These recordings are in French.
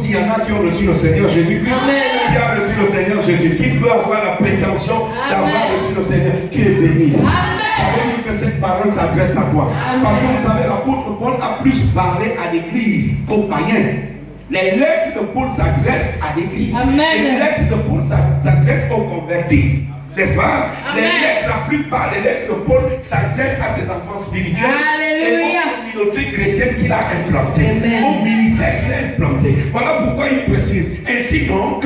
il y en a qui ont reçu le Seigneur Jésus-Christ. Qui a reçu le Seigneur Jésus? Qui peut avoir la prétention d'avoir reçu le Seigneur? Tu es béni. Ça veut dire que cette parole s'adresse à toi. Parce que vous savez, l'apôtre Paul a plus parlé à l'église qu'aux païens. Les lettres de Paul s'adressent à l'église. Les lettres de Paul s'adressent aux convertis. N'est-ce pas? Les lettres, la plupart des lettres de Paul s'adressent à ses enfants spirituels et aux communautés chrétiennes qu'il a implantées, au ministère qu'il a implanté. Voilà pourquoi il précise. Ainsi donc,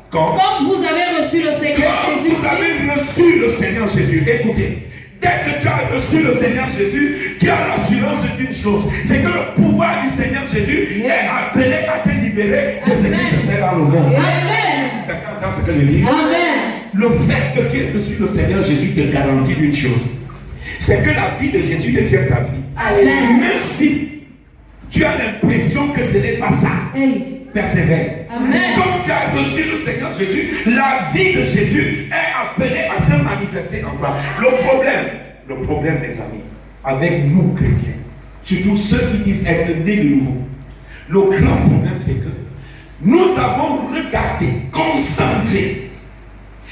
comme vous avez reçu le Seigneur Jésus. Vous avez reçu le Seigneur Jésus. Écoutez. Dès que tu as reçu le Seigneur Jésus, tu as l'assurance d'une chose, c'est que le pouvoir du Seigneur Jésus est appelé à te libérer de ce qui se fait dans le monde. D'accord, dans ce que je dis? Le fait que tu aies reçu le Seigneur Jésus te garantit une chose, c'est que la vie de Jésus devient ta vie. Même si tu as l'impression que ce n'est pas ça, persévère. Comme tu as reçu le Seigneur Jésus, la vie de Jésus est appelée à se manifester en toi. Le problème, mes amis, avec nous chrétiens, surtout ceux qui disent être nés de nouveau, le grand problème, c'est que nous avons regardé, concentré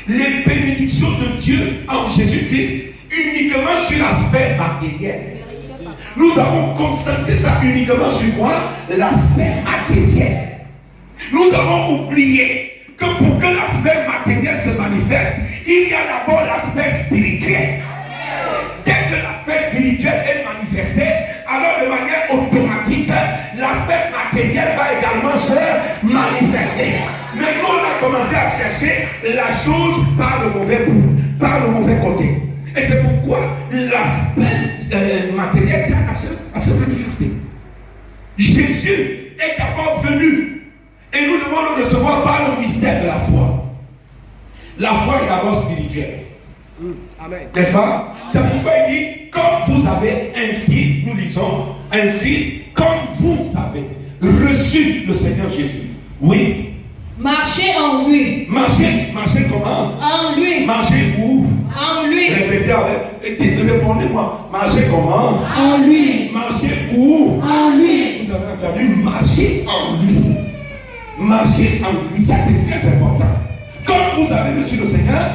les bénédictions de Dieu en Jésus-Christ uniquement sur l'aspect matériel. Nous avons concentré ça uniquement sur quoi? L'aspect matériel. Nous avons oublié que pour que l'aspect matériel se manifeste, il y a d'abord l'aspect spirituel. Dès que l'aspect spirituel est manifesté, alors de manière automatique, l'aspect matériel va également se manifester. Mais nous, on a commencé à chercher la chose par le mauvais bout, par le mauvais côté. Et c'est pourquoi l'aspect matériel tend à se manifester. Jésus est d'abord venu. Et nous devons le recevoir par le mystère de la foi. La foi est d'abord spirituelle. N'est-ce pas? C'est pourquoi il dit, comme vous avez ainsi, nous lisons, ainsi, comme vous avez reçu le Seigneur Jésus. Oui. Marchez en lui. Marchez comment? En lui. Marchez où? En lui. Répétez avec. Répondez-moi. Marchez comment? En lui. Marchez où? En lui. Vous avez entendu? Marchez en lui. Marchez en lui. Ça c'est très important. Comme vous avez reçu le Seigneur,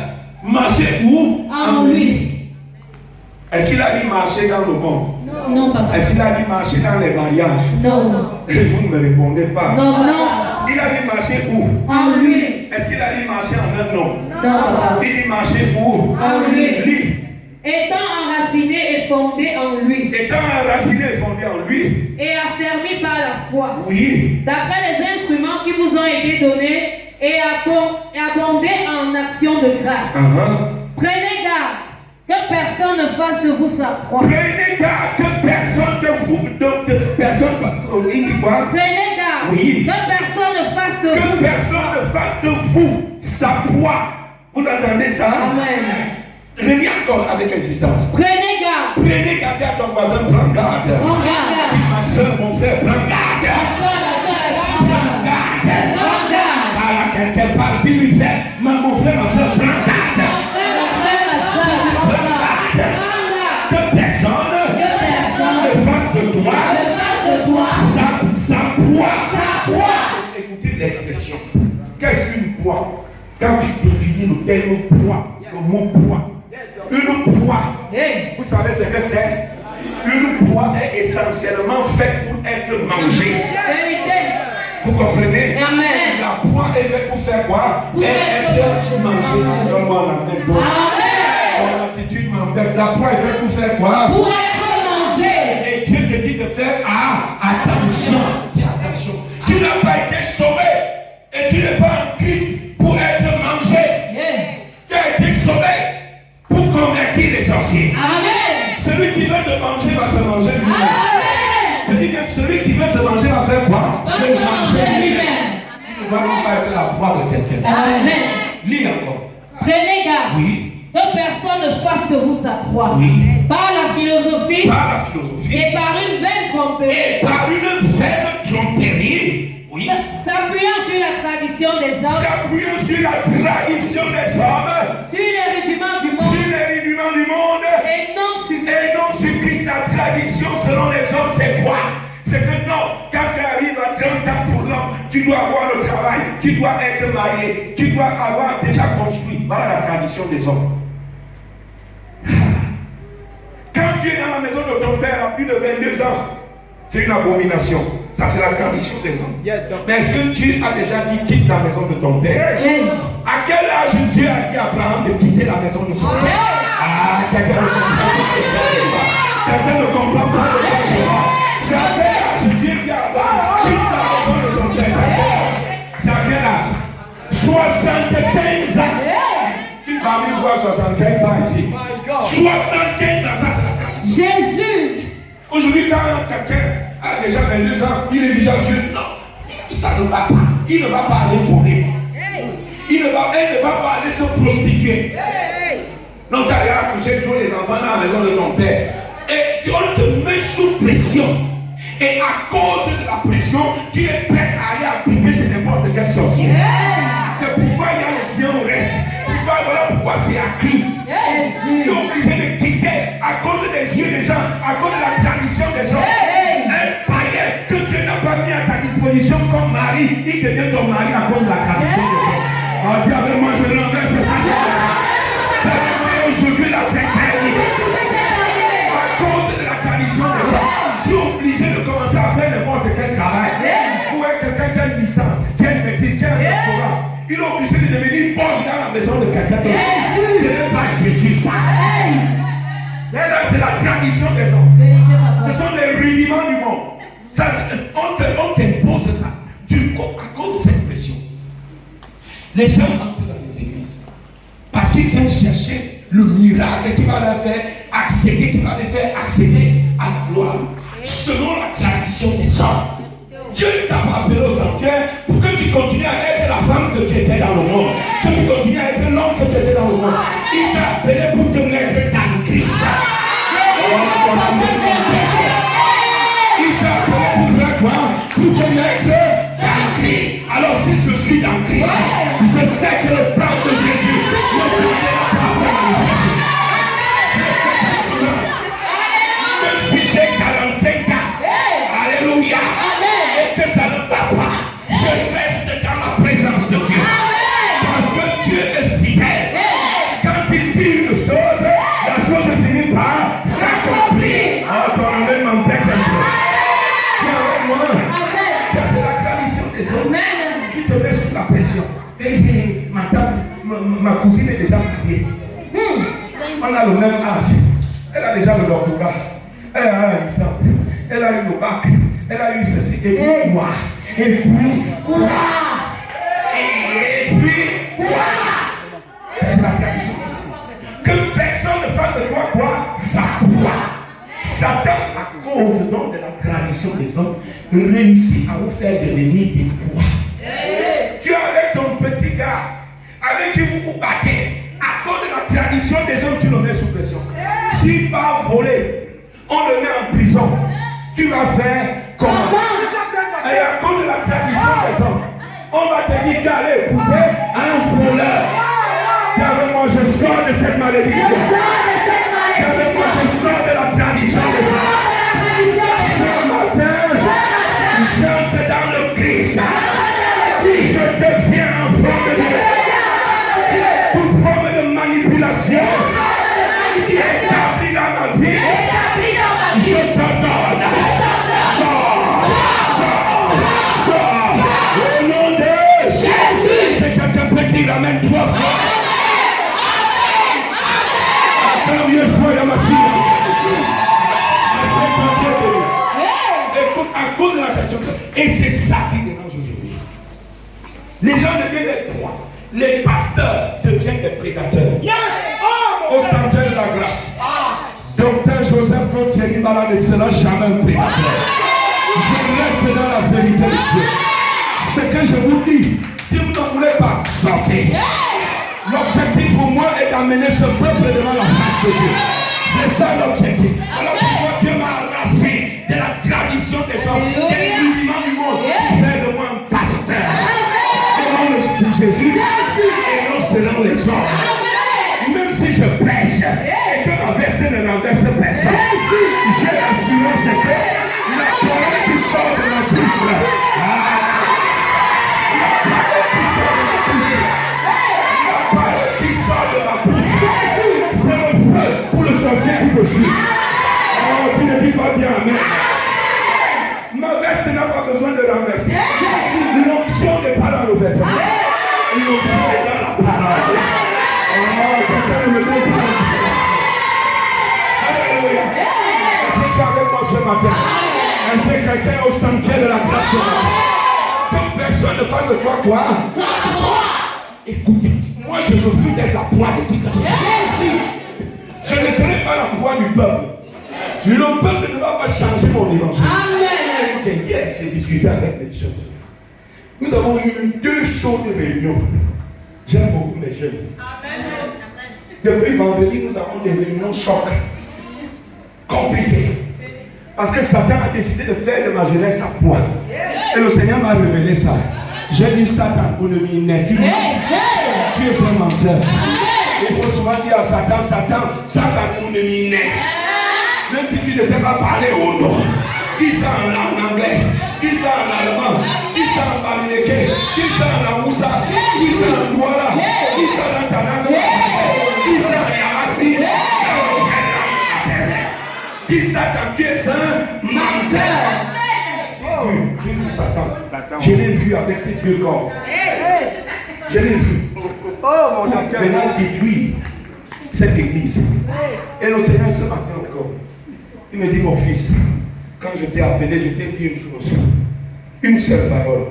marchez où? En lui. Est-ce qu'il a dit marcher dans le monde? Non, papa. Est-ce qu'il a dit marcher dans les mariages? Non. Et vous ne me répondez pas. Non. Il a dit marcher où? En lui. Est-ce qu'il a dit marcher en un nom? Non, papa. Il dit marcher où? En lui. Lui. Étant enraciné et fondé en lui. Étant enraciné et fondé en lui. Et affermi par la foi. Oui. D'après les instruments qui vous ont été donnés et abondé en actions de grâce. Prenez garde que personne ne fasse de vous sa proie. Prenez garde que personne de vous, il dit quoi? Prenez garde oui. que personne ne fasse de vous. Que personne ne fasse de vous sa proie. Vous entendez ça? Amen. Reviens encore avec insistance. Prenez garde. Prenez garde à ton voisin, prends garde. Prends garde. Dis ma soeur, mon frère, prends garde. Ma soeur, prends garde. Prends garde. À quelqu'un parle, dis-lui frère, mon frère, ma soeur, prends garde. Que personne ne fasse de toi sa proie. Écoutez l'expression. Qu'est-ce qu'une proie? Quand tu définis le terme proie, le mot proie. Une proie, vous savez ce que c'est? Une proie est essentiellement faite pour être mangée. Vous comprenez? Amen. La proie est faite pour faire quoi? Pour être mangée. Donne-moi la main gauche. Mon attitude m'embête. La proie est faite pour faire quoi? Pour être mangée. Et Dieu te dit de faire attention. Dis attention. Tu n'as pas été sauvé. Et tu n'es pas en Christ pour être mangé. Tu as été sauvé pour convertir les sorciers. Amen. Celui qui veut te manger va se manger lui-même. Amen. Je dis bien, celui qui veut se manger va faire quoi? Se manger lui-même. Tu ne dois même pas être la proie de quelqu'un. Amen. Lis encore. Prenez garde. Oui. Que personne ne fasse de vous sa proie. Oui. Par la philosophie. Par la philosophie. Et par une vaine tromperie. Et par une vaine tromperie. Oui. S'appuyant sur la tradition des hommes. S'appuyant sur la tradition des hommes. Sur les rudiments du monde. Sur les rudiments du monde. Et non sur Christ. La tradition selon les hommes, c'est quoi? C'est que non, quand tu arrives à 30 ans pour l'homme, tu dois avoir le travail, tu dois être marié, tu dois avoir déjà construit. Voilà la tradition des hommes. Quand tu es dans la maison de ton père à plus de 22 ans, c'est une abomination. Ça, c'est la tradition des hommes. Mais est-ce que Dieu a déjà dit quitte la maison de ton père? À quel âge Dieu a dit à Abraham de quitter la maison de son père? Ah, quelqu'un ne comprend pas le projet. C'est à quel âge Dieu dit à Abraham quitte la maison de son père? C'est à quel âge? 75 ans. Qui parmi vous a 75 ans ici? 75 ans, ça c'est la tradition. Jésus. Aujourd'hui, quand quelqu'un a déjà 22 ans, il est déjà vieux. Non, ça ne va pas. Il ne va pas aller voler. Elle ne va pas aller se prostituer. Non, tu as accouché tous les enfants dans la maison de ton père. Et on te met sous pression. Et à cause de la pression, tu es prêt à aller appliquer chez n'importe quel sorcier. C'est pourquoi il y a le vieux au reste. Voilà pourquoi c'est acquis. Tu es obligé de quitter à cause des yeux des gens, à cause de la tradition des hommes. Un païen que Dieu n'a pas mis à ta disposition comme mari, il devient ton mari à cause de la tradition des hommes. Oh, Dieu avec moi, je l'enverse ça. Moi aujourd'hui la septième. À cause de la tradition des hommes, tu es obligé de commencer à faire n'importe quel travail. Ou est quelqu'un qui a une licence, qui a une maîtrise, qui a un doctorat. Il est obligé de devenir pauvre dans la maison de quelqu'un d'autre. Ce n'est pas Jésus, ça. Ça, c'est la tradition des hommes. Ce sont les rudiments du monde. Ça, on t'impose ça. À cause de cette pression. Les gens entrent dans les églises parce qu'ils viennent chercher le miracle qui va leur faire accéder, à la gloire. Selon la tradition des hommes. Dieu ne t'a pas appelé aux sanctuaires pour que tu continues à être la femme que tu étais dans le monde, que tu continues à être l'homme que tu étais dans le monde. Il t'a appelé pour te mettre dans Christ. Il t'a appelé pour faire quoi? Pour te mettre dans Christ. Alors si je suis dans Christ, je sais que le plan de Jésus ne perdra pas sa manifestation. Je sais l'assurance. Même si j'ai 45 ans, alléluia. Que ça ne va pas, je reste dans la présence de Dieu. Parce que Dieu est fidèle. Quand il dit une chose, la chose finit par s'accomplir. Oh, ton amen m'embête un peu. Tu es avec moi? Ça, c'est la tradition des hommes. Tu te mets sous la pression. Hey, ma tante, ma cousine est déjà mariée. On a le même âge. Elle a déjà le doctorat. Elle a la licence. Elle a eu le bac. Elle a eu ceci. Et puis quoi? Et puis quoi? Et puis quoi? C'est la tradition. Que personne ne fasse de toi quoi? Ça quoi? Satan, à cause donc de la tradition des hommes, réussit à vous faire devenir des poids. Tu es avec ton petit gars, avec qui vous vous battez. À cause de la tradition des hommes, tu le mets sous pression. S'il va voler, on le met en prison. Tu vas faire comment? Et à cause de la tradition des hommes, on va te dire qu'elle allait épouser un voleur. Dis avec moi, je sors de cette malédiction. Dis avec moi, je sors de la tradition des hommes. Ce matin, j'entre dans le Christ. Je deviens enfant de Dieu. Toute forme de manipulation établie dans ma vie, je t'ordonne. Sors. Au nom de Jésus. C'est quelqu'un peut dire amen 3 fois. Attends, mieux sois Yamashia. Écoute, à cause de la tradition. Et c'est ça qui dérange aujourd'hui. Les gens deviennent des proies. Les pasteurs deviennent des prédateurs. Au centre de la grâce. Docteur Joseph Thierry Malade ne sera jamais un prédateur. Je reste dans la vérité de Dieu. Ce que je vous dis, si vous ne voulez pas, sortez. L'objectif pour moi est d'amener ce peuple devant la face de Dieu. C'est ça l'objectif. Alors pourquoi Dieu m'a arraché de la tradition des hommes, des rudiments du monde, faire de moi un pasteur. Selon Jésus et non selon les hommes. Même si je prêche et que ma veste ne renverse personne, j'ai l'assurance que la parole qui sort de ma bouche Jésus. Oh, tu ne dis pas bien, amen. Ma veste n'a pas besoin de renverser. L'onction n'est pas dans le vêtement. L'onction est dans la parole. Oh, quelqu'un ne me comprend pas. Alléluia. Est-ce que tu es avec moi ce matin? Est-ce que quelqu'un est au sanctuaire de la grâce ce matin? Que personne ne fasse de toi quoi? Écoutez, moi je refuse d'être la proie de toute la société. Je ne serai pas la proie du peuple. Le peuple ne va pas changer mon évangile. Amen. Écoutez, hier j'ai discuté avec les jeunes. Nous avons eu 2 shows de réunion. J'aime beaucoup les jeunes. Amen. Depuis vendredi, nous avons des réunions chocs. Compliquées. Parce que Satan a décidé de faire de ma jeunesse sa proie. Et le Seigneur m'a révélé ça. J'ai dit Satan, vous ne m'y n'êtes tu es un menteur. Il faut souvent dire à Satan, Satan, vous ne m'y n'êtes. Même si tu ne sais pas parler au nom. Dis ça en anglais, dis ça en allemand, dis ça en balineke, dis ça en amoussa, dis ça en douala, dis ça dans ta langue, dis ça en yamasi. Dis Satan, tu es un menteur. J'ai vu Satan. Je l'ai vu avec ses 2 corps. Je l'ai vu. Venant détruire cette église. Et le Seigneur ce matin encore, il me dit, mon fils, quand je t'ai appelé, je t'ai dit une chose. Une seule parole.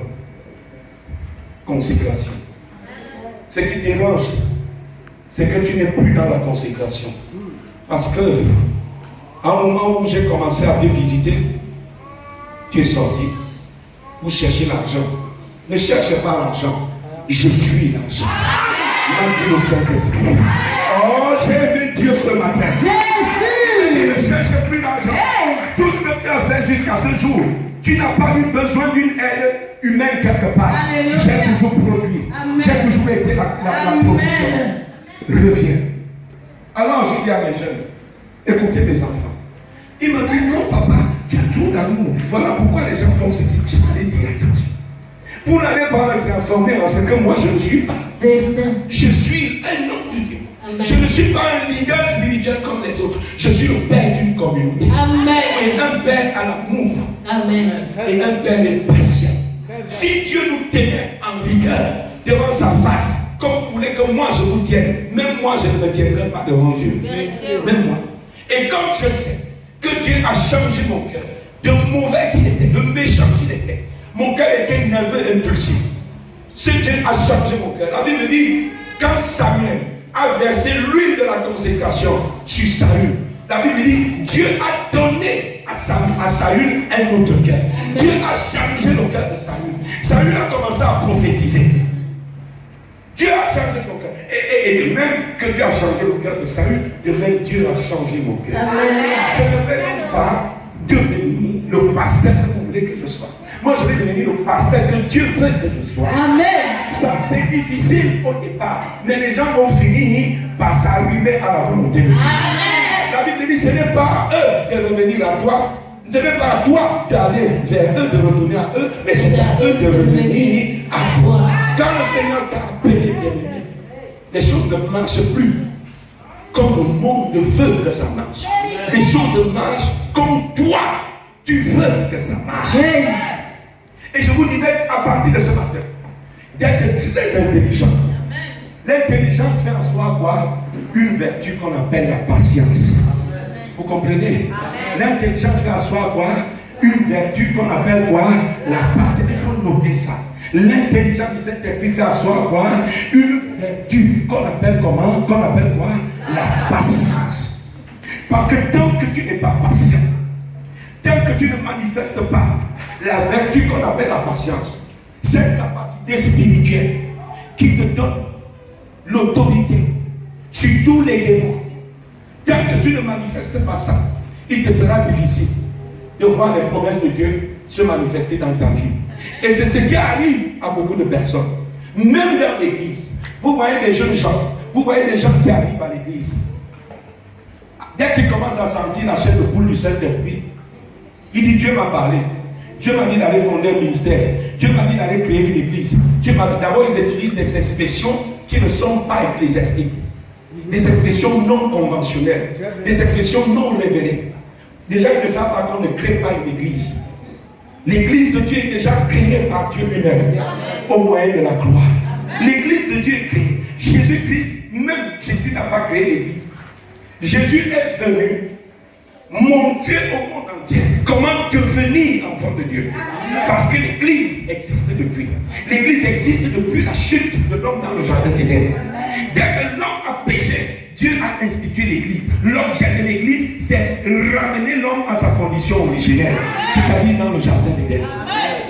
Consécration. Ce qui dérange, c'est que tu n'es plus dans la consécration. Parce que, à un moment où j'ai commencé à te visiter, tu es sorti pour chercher l'argent. Ne cherchez pas l'argent. Je suis l'argent. M'a dit le Saint-Esprit. Oh, j'ai aimé Dieu ce matin. Il ne cherche plus l'argent. Tout ce que tu as fait jusqu'à ce jour, tu n'as pas eu besoin d'une aide humaine quelque part. J'ai toujours produit. J'ai toujours été la provision. Reviens. Alors je dis à mes jeunes, écoutez mes enfants. Il m'a dit, non papa, tu as trop d'amour. Voilà pourquoi les gens font ce qu'ils disent. Je dit, attention. Vous n'allez pas me transformer en ce que moi je ne suis pas. Je suis un homme de Dieu. Amen. Je ne suis pas un leader spirituel comme les autres. Je suis le père d'une communauté. Amen. Et un père à l'amour. Amen. Et un père impatient. Si Dieu nous tenait en rigueur devant sa face, comme vous voulez que moi je vous tienne, même moi je ne me tiendrai pas devant Dieu. Même moi. Et comme je sais que Dieu a changé mon cœur, de mauvais qu'il était, de méchant qu'il était, mon cœur était nerveux et impulsif. Ce Dieu a changé mon cœur. La Bible dit, quand Samuel a versé l'huile de la consécration sur Saül, la Bible dit, Dieu a donné à Saül un autre cœur. Dieu a changé le cœur de Saül. Saül a commencé à prophétiser. Dieu a changé son cœur. Et de même que Dieu a changé le cœur de Saül, de même Dieu a changé mon cœur. Je ne vais donc pas devenir le pasteur que vous voulez que je sois. Moi, je vais devenir le pasteur que Dieu veut que je sois. Amen. Ça, c'est difficile au départ, mais les gens vont finir par s'arrimer à la volonté de Dieu. Amen. La Bible dit, ce n'est pas à eux de revenir à toi. Ce n'est pas à toi d'aller vers eux, de retourner à eux, mais c'est à eux de revenir à toi. Quand le Seigneur t'a appelé, bien-aimé, les choses ne marchent plus comme le monde veut que ça marche. Les choses marchent comme toi, tu veux que ça marche. Et je vous disais à partir de ce matin, d'être très intelligent. L'intelligence fait en soi quoi? Une vertu qu'on appelle la patience. Vous comprenez? L'intelligence fait en soi quoi? Une vertu qu'on appelle quoi? La patience. Il faut noter ça. L'intelligence de cet esprit fait en soi quoi? Une vertu qu'on appelle comment? Qu'on appelle quoi? La patience. Parce que tant que tu n'es pas patient, tant que tu ne manifestes pas la vertu qu'on appelle la patience, cette capacité spirituelle qui te donne l'autorité sur tous les démons, tant que tu ne manifestes pas ça, il te sera difficile de voir les promesses de Dieu se manifester dans ta vie. Et c'est ce qui arrive à beaucoup de personnes, même dans l'église. Vous voyez des jeunes gens, vous voyez des gens qui arrivent à l'église. Dès qu'ils commencent à sentir la chair de poule du Saint-Esprit, il dit, Dieu m'a parlé. Dieu m'a dit d'aller fonder un ministère. Dieu m'a dit d'aller créer une église. Dieu m'a dit, d'abord ils utilisent des expressions qui ne sont pas ecclésiastiques. des expressions non conventionnelles, des expressions non révélées. Déjà, ils ne savent pas qu'on ne crée pas une église. L'église de Dieu est déjà créée par Dieu lui-même, au moyen de la gloire. L'église de Dieu est créée. Jésus-Christ, même Jésus n'a pas créé l'église. Jésus est venu montrer au monde entier comment devenir enfant de Dieu. Parce que l'église existe depuis. L'église existe depuis la chute de l'homme dans le jardin d'Éden. Dès que l'homme a péché, Dieu a institué l'église. L'objet de l'église, c'est ramener l'homme à sa condition originelle, c'est-à-dire dans le jardin d'Éden.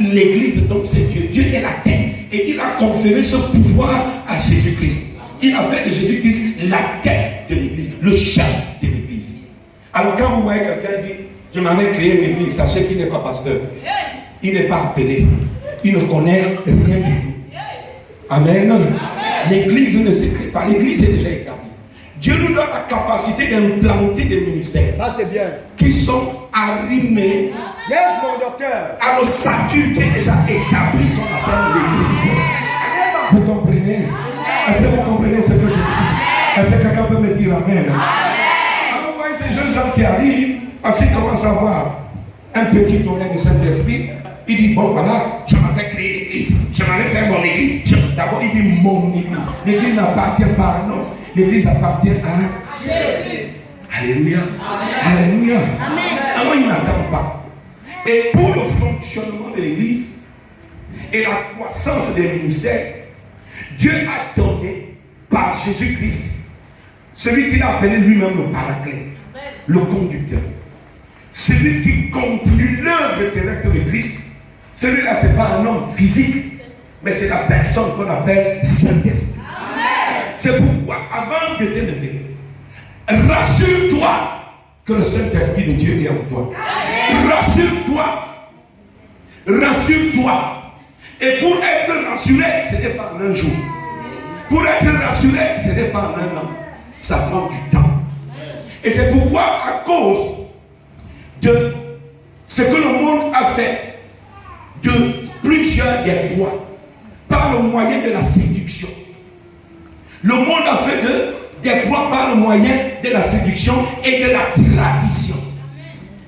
L'église, donc, c'est Dieu. Dieu est la tête. Et il a conféré ce pouvoir à Jésus-Christ. Il a fait de Jésus-Christ la tête de l'église, le chef de l'église. Alors quand vous voyez quelqu'un dire, je m'avais créé une église, sachez qu'il n'est pas pasteur. Il n'est pas appelé. Il ne connaît rien du tout. Amen. L'église ne s'écrit pas. L'église est déjà établie. Dieu nous donne la capacité d'implanter des ministères. Ça c'est bien. Qui sont arrimés à l'ossature qui est déjà établie qu'on appelle l'église. Vous comprenez? Est-ce que vous comprenez ce que je dis? Est-ce que quelqu'un peut me dire amen? Alors vous voyez ces jeunes gens qui arrivent parce qu'ils commencent à avoir un petit donné de Saint-Esprit. Il dit, bon voilà, je m'avais créé l'église, je m'avais fait mon église. D'abord il dit mon église. L'église n'appartient pas à nous. L'église appartient à Jésus. Alléluia. Amen. Alléluia. Amen. Alors il n'attend pas. Et pour le fonctionnement de l'église et la croissance des ministères, Dieu a donné par Jésus-Christ celui qu'il a appelé lui-même le paraclet, le conducteur. Celui qui continue l'œuvre terrestre de Christ. Celui-là, ce n'est pas un homme physique, mais c'est la personne qu'on appelle Saint-Esprit. C'est pourquoi, avant de te lever, rassure-toi que le Saint-Esprit de Dieu est en toi. Rassure-toi. Rassure-toi. Et pour être rassuré, ce n'est pas en un jour. Pour être rassuré, ce n'est pas en un an. Ça prend du temps. Et c'est pourquoi, à cause de ce que le monde a fait, de plusieurs des rois, par le moyen de la séduction. Le monde a fait des rois par le moyen de la séduction et de la tradition.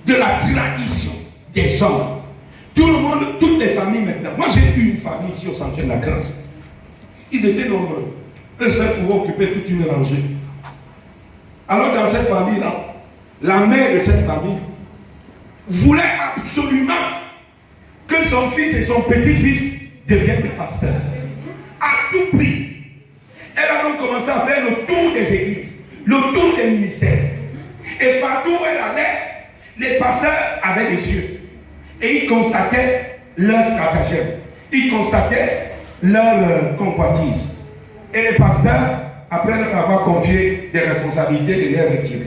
De la tradition des hommes. Tout le monde, toutes les familles maintenant. Moi j'ai eu une famille ici au Sanctuaire de la Grâce. Ils étaient nombreux. Eux seuls pouvaient occuper toute une rangée. Alors dans cette famille-là, la mère de cette famille voulait absolument que son fils et son petit-fils deviennent des pasteurs. À tout prix. Elle a donc commencé à faire le tour des églises, le tour des ministères. Et partout où elle allait, les pasteurs avaient des yeux. Et ils constataient leur stratagème. Ils constataient leur convoitise. Et les pasteurs, après leur avoir confié des responsabilités, les les retirer.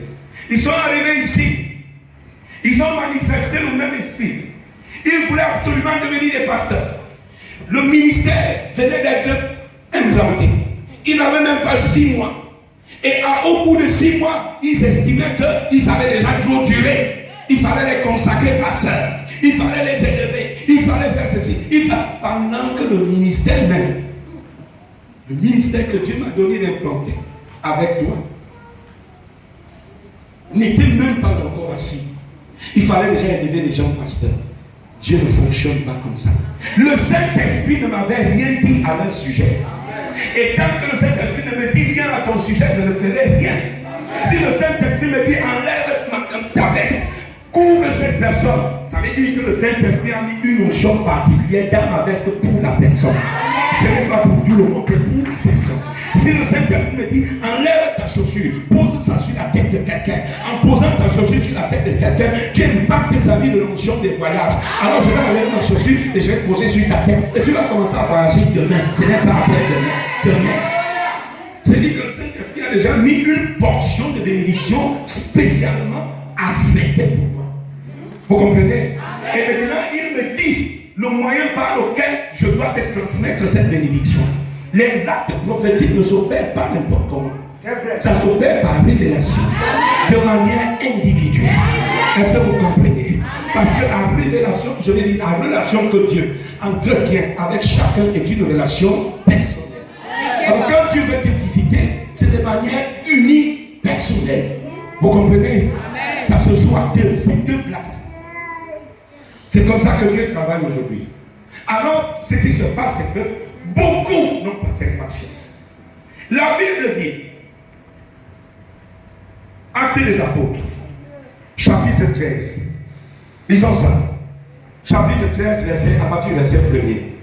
Ils sont arrivés ici. Ils ont manifesté le même esprit. Ils voulaient absolument devenir des pasteurs. Le ministère venait d'être implanté. Ils n'avaient même pas 6 mois. Et au bout de 6 mois, ils estimaient qu'ils avaient déjà trop duré. Il fallait les consacrer pasteurs. Il fallait les élever. Il fallait faire ceci. Pendant que le ministère même, le ministère que Dieu m'a donné d'implanter avec toi, n'était même pas encore assis. Il fallait déjà élever les gens pasteurs. Dieu ne fonctionne pas comme ça. Le Saint-Esprit ne m'avait rien dit à leur sujet. Et tant que le Saint-Esprit ne me dit rien à ton sujet, je ne ferai rien. Si le Saint-Esprit me dit enlève ta veste, couvre cette personne, ça veut dire que le Saint-Esprit a mis une onction particulière dans ma veste pour la personne. Ce n'est pas pour tout le monde, c'est pour la personne. Si le Saint-Esprit me dit enlève ta chaussure, pose ça sur la tête de quelqu'un, en posant ta chaussure sur la tête de quelqu'un, tu impactes sa vie de l'onction des voyages. Alors je vais enlever ma chaussure et je vais poser sur ta tête. Et tu vas commencer à voyager demain. Ce n'est pas après demain. Demain. C'est-à-dire que le Saint-Esprit a déjà mis une portion de bénédiction spécialement affectée pour toi. Vous comprenez? Et maintenant, il me dit le moyen par lequel je dois te transmettre cette bénédiction. Les actes prophétiques ne s'opèrent pas n'importe comment. Ça s'opère par révélation, de manière individuelle. Est-ce que vous comprenez? Parce que la révélation, je vais dire, la relation que Dieu entretient avec chacun est une relation personnelle. Alors quand Dieu veut te visiter, c'est de manière unipersonnelle. Vous comprenez? Amen. Ça se joue à deux, c'est deux places. C'est comme ça que Dieu travaille aujourd'hui. Alors, ce qui se passe, c'est que beaucoup n'ont pas cette patience. La Bible dit, Actes des Apôtres, chapitre 13. Lisons ça. Chapitre 13, verset, à partir du verset 1er.